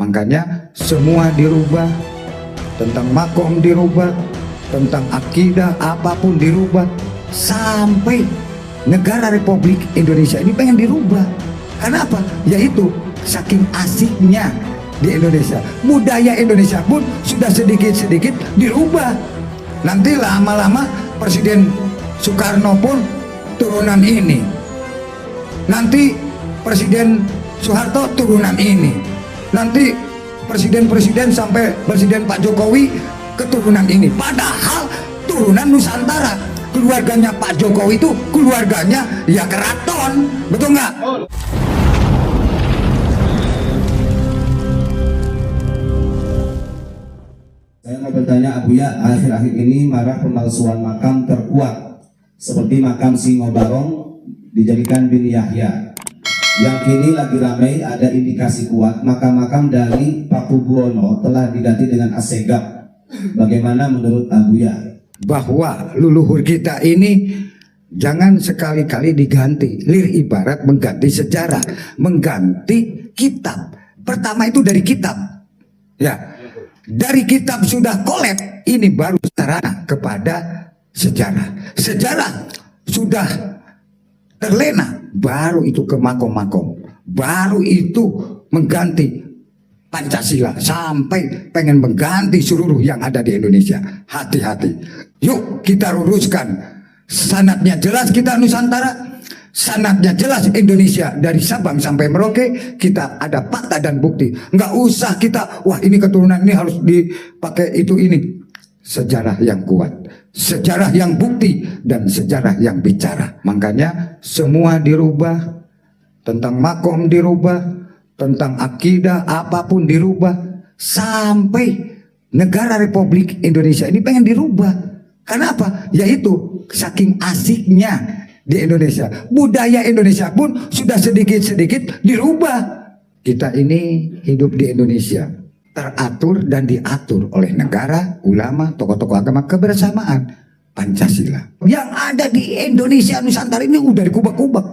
Makanya semua dirubah, tentang makom dirubah, tentang akidah apapun dirubah, sampai negara Republik Indonesia ini pengen dirubah. Kenapa? Yaitu saking asiknya di Indonesia, budaya Indonesia pun sudah sedikit-sedikit dirubah. Nanti lama-lama Presiden Soekarno pun turunan ini, nanti Presiden Soeharto turunan ini, nanti presiden-presiden sampai Presiden Pak Jokowi keturunan ini. Padahal turunan Nusantara. Keluarganya Pak Jokowi itu keluarganya ya keraton, betul nggak? Saya mau bertanya Abuya, akhir-akhir ini marak pemalsuan makam terkuat seperti makam Singo Barong dijadikan bin Yahya. Yang kini lagi ramai ada indikasi kuat makam-makam dari Pakubuwono telah diganti dengan Assegaf. Bagaimana menurut Abuya? Bahwa leluhur kita ini jangan sekali-kali diganti. Lir ibarat mengganti sejarah, mengganti kitab. Pertama itu dari kitab. Ya, dari kitab sudah kolab, ini baru sarana kepada sejarah. Sejarah sudah terlena, baru itu ke makom-makom, baru itu mengganti Pancasila, sampai pengen mengganti seluruh yang ada di Indonesia. Hati-hati, yuk kita luruskan. Sanadnya jelas kita Nusantara, sanadnya jelas Indonesia dari Sabang sampai Merauke. Kita ada fakta dan bukti. Nggak usah kita, wah ini keturunan ini harus dipakai itu ini. Sejarah yang kuat, sejarah yang bukti, dan sejarah yang bicara. Makanya semua dirubah, tentang makom dirubah, tentang akidah apapun dirubah, sampai negara Republik Indonesia ini pengen dirubah. Kenapa? Yaitu saking asiknya di Indonesia, budaya Indonesia pun sudah sedikit-sedikit dirubah. Kita ini hidup di Indonesia, teratur dan diatur oleh negara, ulama, tokoh-tokoh agama, kebersamaan Pancasila. Yang ada di Indonesia Nusantara ini udah dikubak-kubak,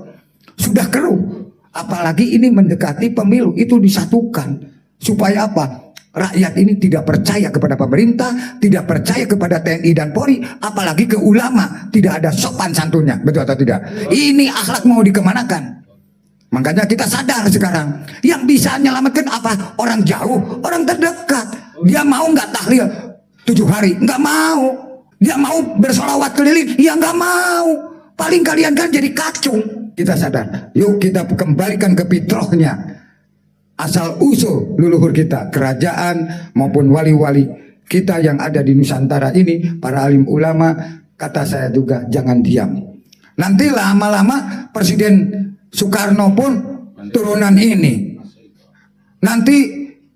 sudah keruh. Apalagi ini mendekati pemilu, itu disatukan. Supaya apa? Rakyat ini tidak percaya kepada pemerintah, tidak percaya kepada TNI dan Polri, apalagi ke ulama. Tidak ada sopan santunnya, betul atau tidak? Ini akhlak mau dikemanakan? Makanya kita sadar sekarang, yang bisa menyelamatkan apa? Orang jauh, orang terdekat. Dia mau nggak tahlil 7 hari? Nggak mau. Dia mau bersolawat keliling? Ya nggak mau. Paling kalian kan jadi kacung. Kita sadar, yuk kita kembalikan ke fitrahnya. Asal usul leluhur kita, kerajaan maupun wali-wali kita yang ada di Nusantara ini, para alim ulama, kata saya juga jangan diam. Nanti lama-lama Presiden Soekarno pun turunan ini, nanti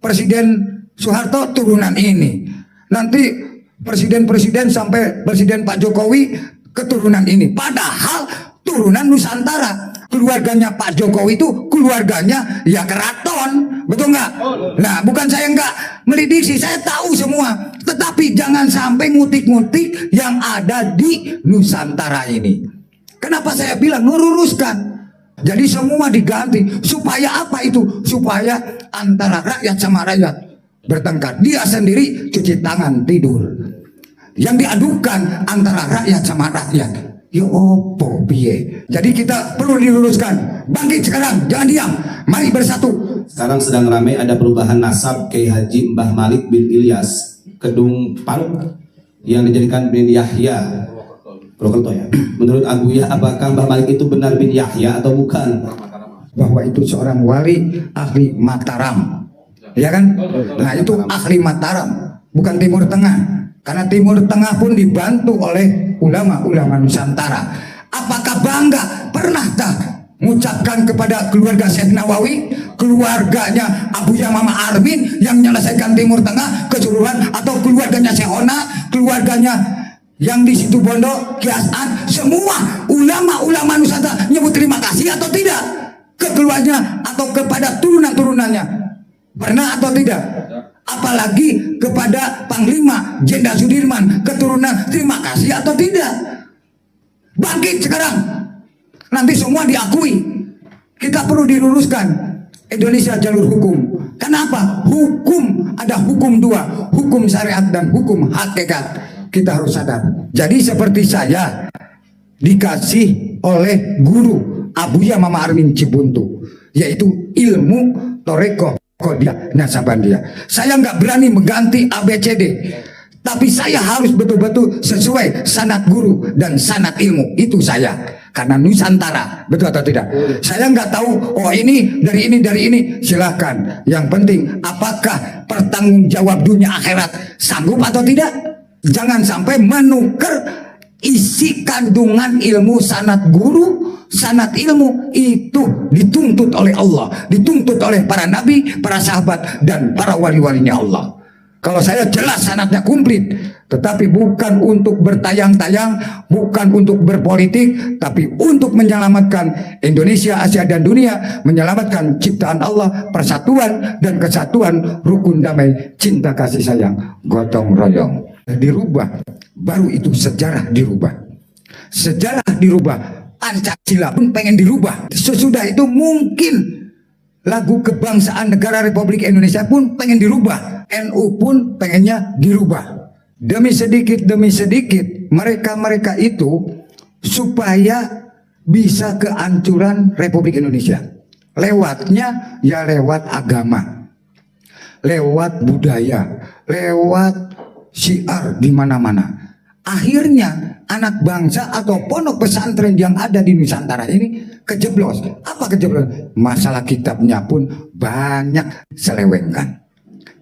Presiden Soeharto turunan ini, nanti presiden-presiden sampai Presiden Pak Jokowi keturunan ini. Padahal turunan Nusantara. Keluarganya Pak Jokowi itu keluarganya ya keraton, betul nggak? Nah, bukan saya nggak melidiki, saya tahu semua. Tetapi jangan sampai ngutik-ngutik yang ada di Nusantara ini. Kenapa saya bilang luruskan? Jadi semua diganti. Supaya apa itu? Supaya antara rakyat sama rakyat bertengkar. Dia sendiri cuci tangan tidur. Yang diadukan antara rakyat sama rakyat. Ya opo piye. Jadi kita perlu diluruskan. Bangkit sekarang, jangan diam. Mari bersatu. Sekarang sedang ramai ada perubahan nasab Kiai Haji Mbah Malik bin Ilyas Kedung Paruk yang dijadikan bin Yahya Purwokerto ya. Menurut Abuya, apakah Mbah Malik itu benar bin Yahya atau bukan? Bahwa itu seorang wali ahli Mataram, ya kan? Nah itu ahli Mataram, bukan Timur Tengah. Karena Timur Tengah pun dibantu oleh ulama-ulama Nusantara. Apakah bangga pernah tak mengucapkan kepada keluarga Syekh Nawawi, keluarganya Abuya Mama Armin yang menyelesaikan Timur Tengah keseluruhan, atau keluarganya Syekh Ona, keluarganya yang di situ Bondo, Kiasan, semua ulama-ulama Nusantara nyebut terima kasih atau tidak ke keluarganya atau kepada turunan-turunannya? Pernah atau tidak? Apalagi kepada Panglima Jenderal Sudirman, keturunan, terima kasih atau tidak? Bangkit sekarang. Nanti semua diakui. Kita perlu diluruskan. Indonesia jalur hukum. Kenapa? Hukum, ada hukum dua, hukum syariat dan hukum hakikat. Kita harus sadar. Jadi seperti saya dikasih oleh guru Abuya Mama Armin Cibuntu, yaitu ilmu Toreko Kodia Nasabandia. Saya nggak berani mengganti ABCD, tapi saya harus betul-betul sesuai sanad guru dan sanad ilmu. Itu saya, karena Nusantara, betul atau tidak? Saya nggak tahu, oh ini, dari ini. Silahkan. Yang penting, apakah pertanggung jawab dunia akhirat sanggup atau tidak? Jangan sampai menukar isi kandungan ilmu sanad guru, sanad ilmu itu dituntut oleh Allah, dituntut oleh para nabi, para sahabat, dan para wali-walinya Allah. Kalau saya jelas sanadnya komplit, tetapi bukan untuk bertayang-tayang, bukan untuk berpolitik, tapi untuk menyelamatkan Indonesia, Asia, dan dunia, menyelamatkan ciptaan Allah, persatuan dan kesatuan, rukun damai, cinta kasih sayang, gotong royong. Dirubah, baru itu sejarah dirubah. Sejarah dirubah, Pancasila pun pengen dirubah. Sesudah itu mungkin lagu kebangsaan negara Republik Indonesia pun pengen dirubah. NU pun pengennya dirubah. Demi sedikit mereka itu supaya bisa kehancuran Republik Indonesia. Lewatnya ya lewat agama, lewat budaya, lewat syiar di mana-mana. Akhirnya anak bangsa atau pondok pesantren yang ada di Nusantara ini kejeblos. Apa kejeblos? Masalah kitabnya pun banyak selewengkan.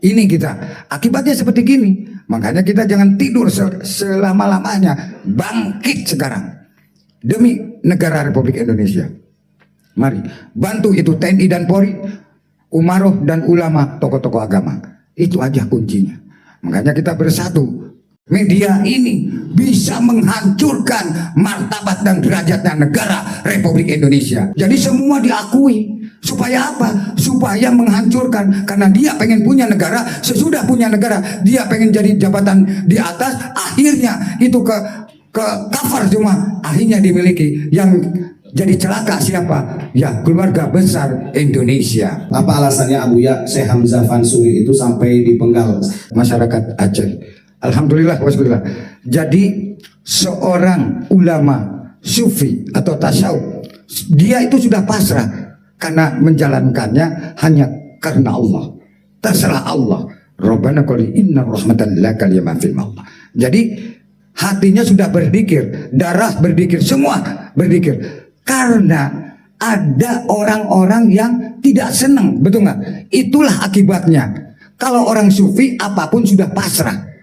Ini kita, akibatnya seperti gini. Makanya kita jangan tidur selama-lamanya. Bangkit sekarang demi negara Republik Indonesia. Mari bantu itu TNI dan Polri, umaroh dan ulama, tokoh-tokoh agama. Itu aja kuncinya. Makanya kita bersatu. Media ini bisa menghancurkan martabat dan derajatnya negara Republik Indonesia. Jadi semua diakui. Supaya apa? Supaya menghancurkan. Karena dia pengen punya negara. Sesudah punya negara, dia pengen jadi jabatan di atas. Akhirnya itu ke cover semua. Akhirnya dimiliki. Yang jadi celaka siapa? Ya keluarga besar Indonesia. Apa alasannya Abuya Syekh Hamzah Fansuri itu sampai dipenggal Masyarakat Aceh. Alhamdulillah, wasbillah. Jadi seorang ulama sufi atau tasawuf, dia itu sudah pasrah karena menjalankannya hanya karena Allah. Terserah Allah. Rabbana qul inna rahmatan lakal ya fil maut. Jadi hatinya sudah berzikir, darah berzikir, semua berzikir. Karena ada orang-orang yang tidak senang, betul nggak? Itulah akibatnya. Kalau orang sufi apapun sudah pasrah.